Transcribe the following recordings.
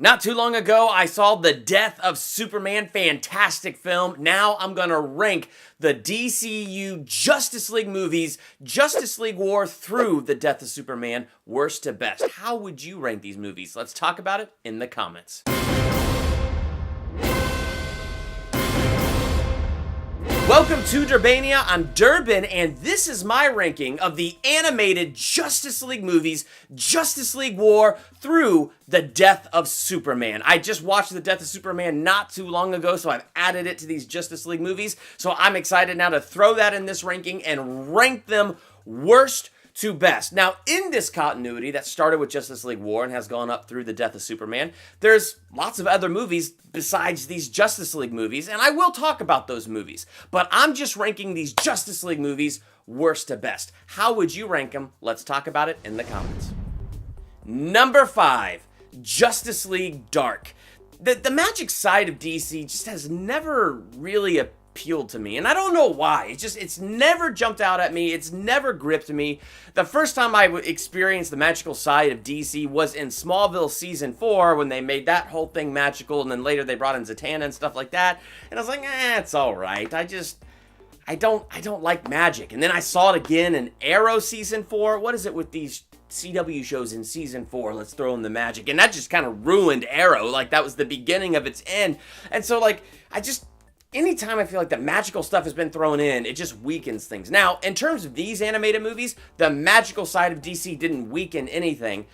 Not too long ago, I saw The Death of Superman, fantastic film. Now I'm gonna rank the DCU Justice League movies, Justice League War through The Death of Superman, worst to best. How would you rank these movies? Let's talk about it in the comments. Welcome to Durbania. I'm Durbin, and this is my ranking of the animated Justice League movies, Justice League War through The Death of Superman. I just watched The Death of Superman not too long ago, so I've added it to these Justice League movies. So I'm excited now to throw that in this ranking and rank them worst to best. Now, in this continuity that started with Justice League War and has gone up through The Death of Superman, there's lots of other movies besides these Justice League movies, and I will talk about those movies, but I'm just ranking these Justice League movies worst to best. How would you rank them? Let's talk about it in the comments. Number 5, Justice League Dark. The magic side of DC just has never really appealed to me, and I don't know why. It's never jumped out at me. It's never gripped me. The first time I experienced the magical side of DC was in Smallville season 4 when they made that whole thing magical, and then later they brought in Zatanna and stuff like that, and I was like, it's all right. I don't like magic. And then I saw it again in Arrow season 4. What is it with these CW shows in season 4? Let's throw in the magic, and that just kind of ruined Arrow. Like, that was the beginning of its end. And so, like, anytime I feel like the magical stuff has been thrown in, it just weakens things. Now, in terms of these animated movies, the magical side of DC didn't weaken anything,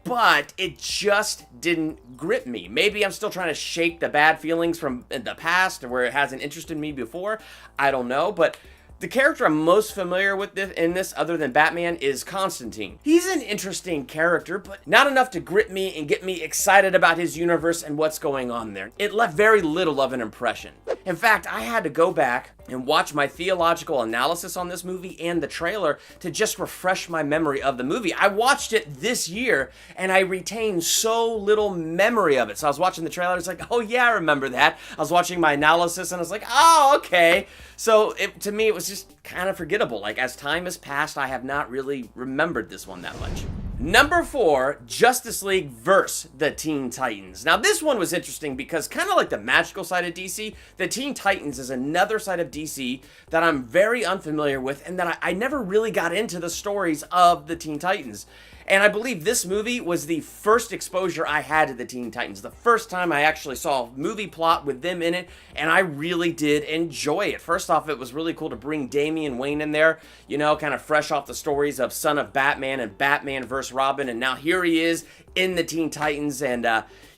but it just didn't grip me. Maybe I'm still trying to shake the bad feelings from the past or where it hasn't interested me before. I don't know, but the character I'm most familiar with in this, other than Batman, is Constantine. He's an interesting character, but not enough to grip me and get me excited about his universe and what's going on there. It left very little of an impression. In fact, I had to go back and watch my theological analysis on this movie and the trailer to just refresh my memory of the movie. I watched it this year, and I retained so little memory of it. So I was watching the trailer, I was like, oh yeah, I remember that. I was watching my analysis, and I was like, oh, okay. So to me, it was just kind of forgettable. Like, as time has passed, I have not really remembered this one that much. Number 4, Justice League vs. the Teen Titans. Now, this one was interesting because, kind of like the magical side of DC, the Teen Titans is another side of DC that I'm very unfamiliar with, and that I never really got into the stories of the Teen Titans. And I believe this movie was the first exposure I had to the Teen Titans. The first time I actually saw a movie plot with them in it, and I really did enjoy it. First off, it was really cool to bring Damian Wayne in there, you know, kind of fresh off the stories of Son of Batman and Batman vs. Robin, and now here he is in the Teen Titans, and,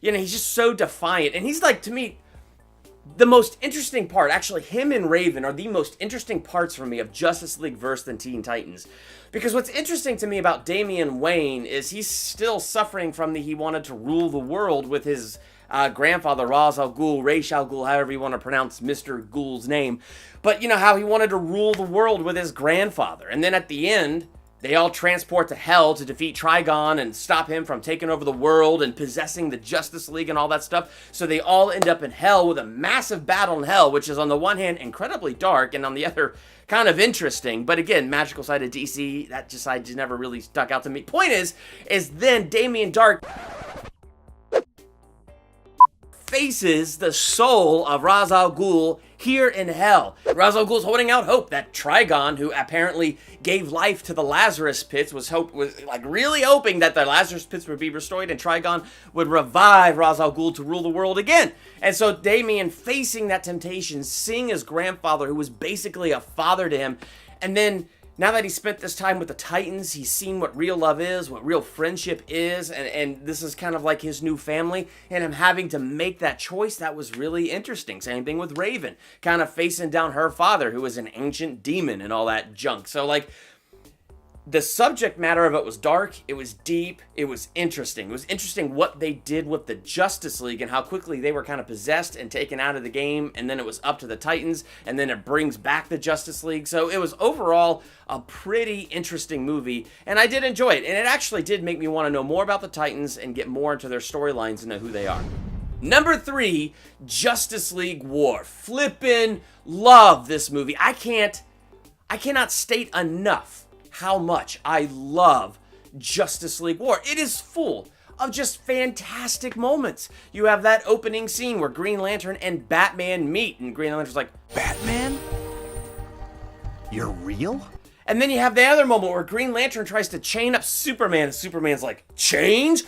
you know, he's just so defiant. And he's, like, to me, the most interesting part, actually, him and Raven are the most interesting parts for me of Justice League vs. the Teen Titans. Because what's interesting to me about Damian Wayne is he's still suffering from he wanted to rule the world with his grandfather, Ra's al Ghul, Ra's al Ghul, however you want to pronounce Mr. Ghul's name. But, you know, how he wanted to rule the world with his grandfather. And then at the end, they all transport to hell to defeat Trigon and stop him from taking over the world and possessing the Justice League and all that stuff. So they all end up in hell with a massive battle in hell, which is on the one hand incredibly dark and on the other kind of interesting. But again, magical side of DC, that side just never really stuck out to me. Point is then Damien Dark faces the soul of Ra's al Ghul here in hell. Ra's al Ghul's holding out hope that Trigon, who apparently gave life to the Lazarus Pits, was like really hoping that the Lazarus Pits would be restored and Trigon would revive Ra's al Ghul to rule the world again. And so Damien, facing that temptation, seeing his grandfather, who was basically a father to him, and then now that he spent this time with the Titans, he's seen what real love is, what real friendship is, and this is kind of like his new family, and him having to make that choice, that was really interesting. Same thing with Raven, kind of facing down her father, who was an ancient demon and all that junk. So, like, the subject matter of it was dark, it was deep, it was interesting. It was interesting what they did with the Justice League and how quickly they were kind of possessed and taken out of the game, and then it was up to the Titans, and then it brings back the Justice League. So it was overall a pretty interesting movie, and I did enjoy it, and it actually did make me want to know more about the Titans and get more into their storylines and know who they are. Number 3, Justice League War. Flippin' love this movie. I cannot state enough how much I love Justice League War. It is full of just fantastic moments. You have that opening scene where Green Lantern and Batman meet, and Green Lantern's like, Batman? You're real? and then you have the other moment where Green Lantern tries to chain up Superman, and Superman's like, chains?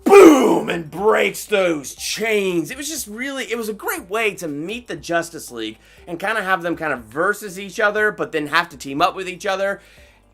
Boom! And breaks those chains. It was just really, it was a great way to meet the Justice League and kind of have them kind of versus each other, but then have to team up with each other.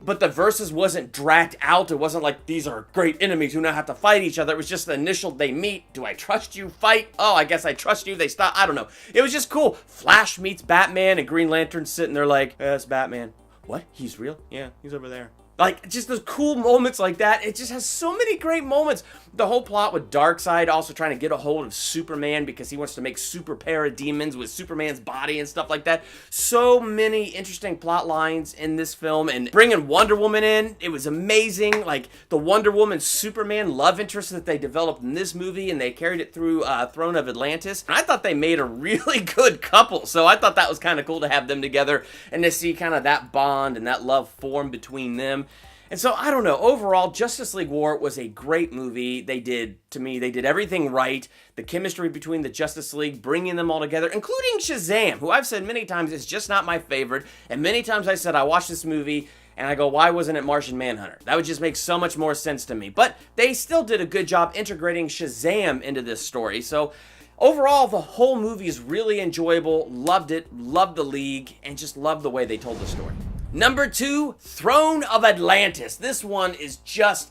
But the versus wasn't dragged out. It wasn't like, these are great enemies who now have to fight each other. It was just the initial, they meet. Do I trust you? Fight. Oh, I guess I trust you. They stop. I don't know. It was just cool. Flash meets Batman, and Green Lantern sitting there like, it's Batman. What? He's real? Yeah, he's over there. Like, just those cool moments like that. It just has so many great moments. The whole plot with Darkseid also trying to get a hold of Superman because he wants to make super parademons with Superman's body and stuff like that. So many interesting plot lines in this film. And bringing Wonder Woman in, it was amazing. Like, the Wonder Woman Superman love interest that they developed in this movie, and they carried it through Throne of Atlantis. And I thought they made a really good couple. So I thought that was kind of cool to have them together and to see kind of that bond and that love form between them. And so, I don't know, overall, Justice League War was a great movie. They did everything right. The chemistry between the Justice League, bringing them all together, including Shazam, who I've said many times is just not my favorite. And many times I said I watched this movie and I go, why wasn't it Martian Manhunter? That would just make so much more sense to me. But they still did a good job integrating Shazam into this story. So, overall, the whole movie is really enjoyable. Loved it, loved the League, and just loved the way they told the story. Number 2, Throne of Atlantis. This one is just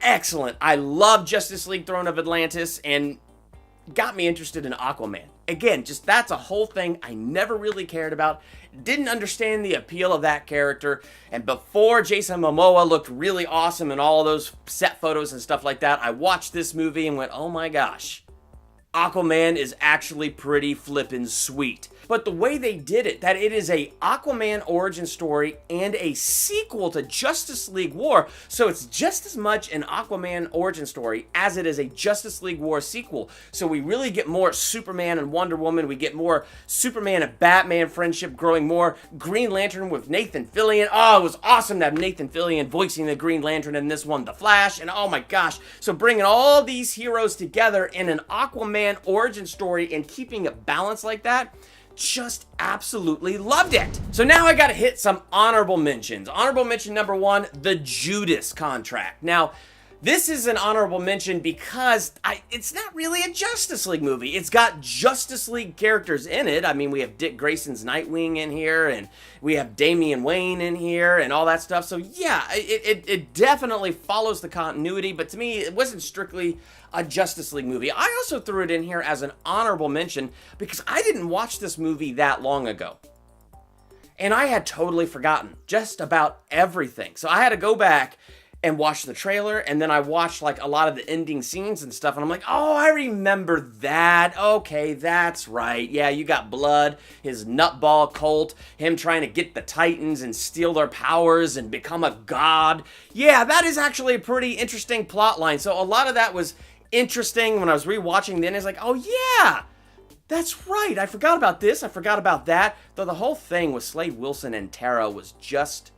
excellent. I love Justice League Throne of Atlantis and got me interested in Aquaman. Again, just that's a whole thing I never really cared about. Didn't understand the appeal of that character. And before Jason Momoa looked really awesome in all of those set photos and stuff like that, I watched this movie and went, oh my gosh. Aquaman is actually pretty flippin' sweet. But the way they did it, that it is a Aquaman origin story and a sequel to Justice League War, so it's just as much an Aquaman origin story as it is a Justice League War sequel. So we really get more Superman and Wonder Woman, we get more Superman and Batman friendship growing, more Green Lantern with Nathan Fillion. Oh, it was awesome to have Nathan Fillion voicing the Green Lantern in this one, The Flash, and oh my gosh. So bringing all these heroes together in an Aquaman origin story and keeping it balanced like that, just absolutely loved it. So now I gotta hit some honorable mentions. Honorable mention number 1, the Judas Contract. Now, this is an honorable mention because it's not really a Justice League movie. It's got Justice League characters in it. I mean, we have Dick Grayson's Nightwing in here, and we have Damian Wayne in here, and all that stuff. So yeah, it definitely follows the continuity, but to me, it wasn't strictly a Justice League movie. I also threw it in here as an honorable mention because I didn't watch this movie that long ago. And I had totally forgotten just about everything. So I had to go back and watch the trailer, and then I watched like a lot of the ending scenes and stuff, and I'm like, oh, I remember that. Okay, that's right. Yeah, you got blood, his nutball cult, him trying to get the Titans and steal their powers and become a god. Yeah, that is actually a pretty interesting plot line. So a lot of that was interesting when I was rewatching the end. It's like, oh yeah, that's right. I forgot about this. I forgot about that. Though the whole thing with Slade Wilson and Tara was just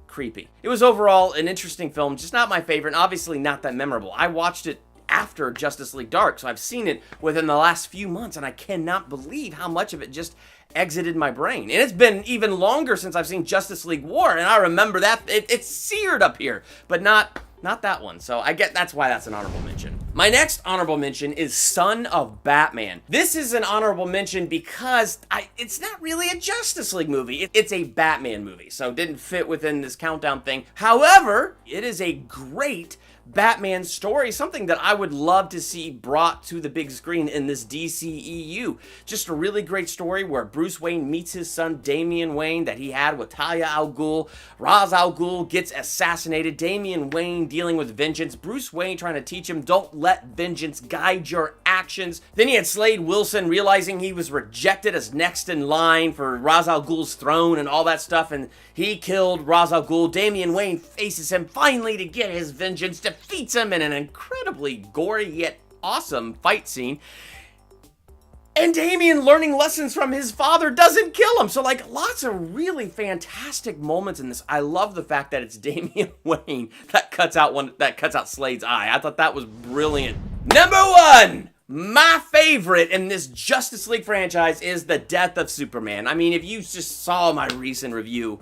creepy. It was overall an interesting film, just not my favorite, and obviously not that memorable. I watched it after Justice League Dark, so I've seen it within the last few months, and I cannot believe how much of it just exited my brain. And it's been even longer since I've seen Justice League War, and I remember that. It's seared up here, but not that one. So I get that's why that's an honorable mention. My next honorable mention is Son of Batman. This is an honorable mention because it's not really a Justice League movie. It's a Batman movie, so it didn't fit within this countdown thing. However, it is a great Batman story, something that I would love to see brought to the big screen in this DCEU. Just a really great story where Bruce Wayne meets his son Damian Wayne that he had with Talia al Ghul. Ra's al Ghul gets assassinated. Damian Wayne dealing with vengeance. Bruce Wayne trying to teach him, don't let vengeance guide your actions. Then he had Slade Wilson realizing he was rejected as next in line for Ra's al Ghul's throne and all that stuff, and he killed Ra's al Ghul. Damian Wayne faces him finally to get his vengeance, defeats him in an incredibly gory yet awesome fight scene. And Damian learning lessons from his father doesn't kill him. So like lots of really fantastic moments in this. I love the fact that it's Damian Wayne that cuts out Slade's eye. I thought that was brilliant. Number 1, my favorite in this Justice League franchise is the death of Superman. I mean, if you just saw my recent review,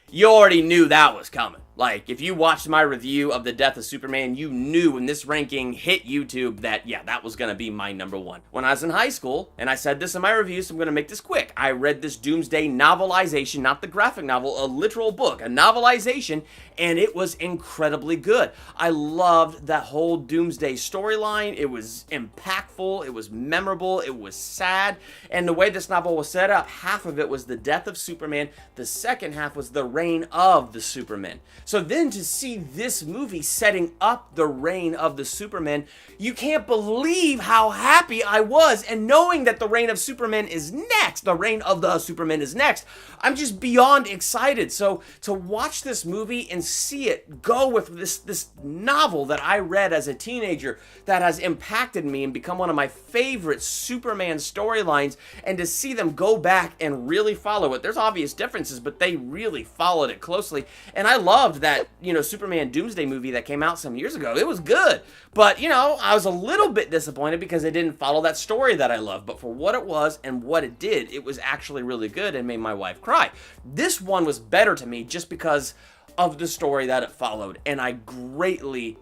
you already knew that was coming. Like, if you watched my review of the death of Superman, you knew when this ranking hit YouTube that, yeah, that was going to be my number 1. When I was in high school, and I said this in my review, so I'm going to make this quick, I read this Doomsday novelization, not the graphic novel, a literal book, a novelization, and it was incredibly good. I loved that whole Doomsday storyline. It was impactful, it was memorable, it was sad, and the way this novel was set up, half of it was the death of Superman, the second half was the reign of the Superman. So then to see this movie setting up the reign of the Superman, you can't believe how happy I was. And knowing that the reign of Superman is next, the reign of the Superman is next, I'm just beyond excited. So to watch this movie and see it go with this novel that I read as a teenager that has impacted me and become one of my favorite Superman storylines, and to see them go back and really follow it. There's obvious differences, but they really followed it closely. And I loved that, Superman Doomsday movie that came out some years ago. It was good, but, I was a little bit disappointed because it didn't follow that story that I love. But for what it was and what it did, it was actually really good and made my wife cry. This one was better to me just because of the story that it followed, and I greatly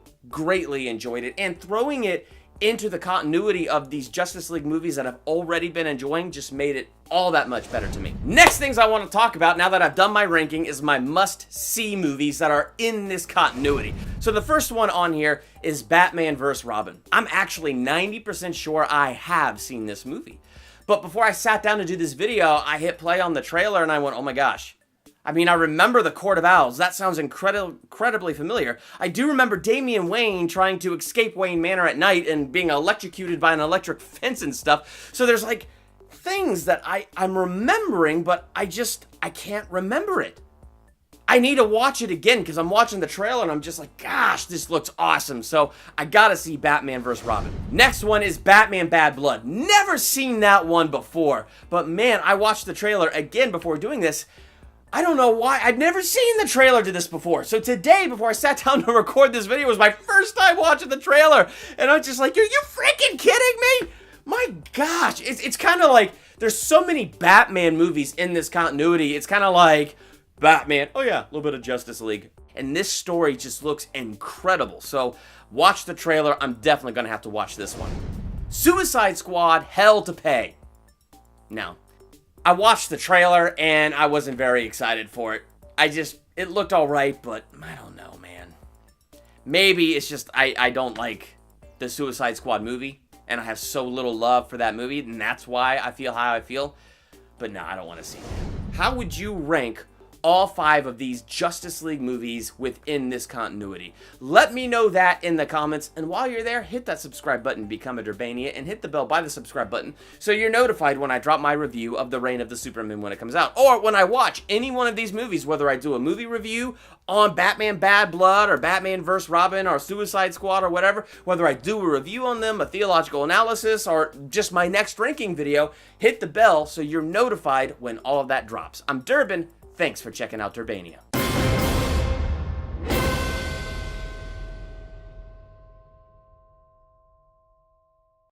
enjoyed it. And throwing it into the continuity of these Justice League movies that I've already been enjoying just made it all that much better to me. Next things I want to talk about now that I've done my ranking is my must-see movies that are in this continuity. So the first one on here is Batman vs. Robin. I'm actually 90% sure I have seen this movie. But before I sat down to do this video, I hit play on the trailer and I went, oh my gosh. I mean, I remember the Court of Owls. That sounds incredibly familiar. I do remember Damian Wayne trying to escape Wayne Manor at night and being electrocuted by an electric fence and stuff. So there's like things that I'm remembering, but I can't remember it. I need to watch it again because I'm watching the trailer and I'm just like, gosh, this looks awesome. So I gotta see Batman vs. Robin. Next one is Batman Bad Blood. Never seen that one before, but man, I watched the trailer again before doing this. I don't know why. I'd never seen the trailer to this before. So today, before I sat down to record this video, was my first time watching the trailer. And I'm just like, are you freaking kidding me? My gosh. It's kind of like, there's so many Batman movies in this continuity. It's kind of like, Batman, oh yeah, a little bit of Justice League. And this story just looks incredible. So watch the trailer. I'm definitely going to have to watch this one. Suicide Squad, Hell to Pay. Now, I watched the trailer and I wasn't very excited for it. It looked alright, but I don't know, man. Maybe it's just I don't like the Suicide Squad movie, and I have so little love for that movie, and that's why I feel how I feel. But no, I don't want to see that. How would you rank all 5 of these Justice League movies within this continuity? Let me know that in the comments, and while you're there, hit that subscribe button, become a Durbania, and hit the bell by the subscribe button so you're notified when I drop my review of the Reign of the Superman when it comes out, or when I watch any one of these movies, whether I do a movie review on Batman Bad Blood, or Batman vs. Robin, or Suicide Squad, or whatever, whether I do a review on them, a theological analysis, or just my next ranking video, hit the bell so you're notified when all of that drops. I'm Durbin. Thanks for checking out Durbania.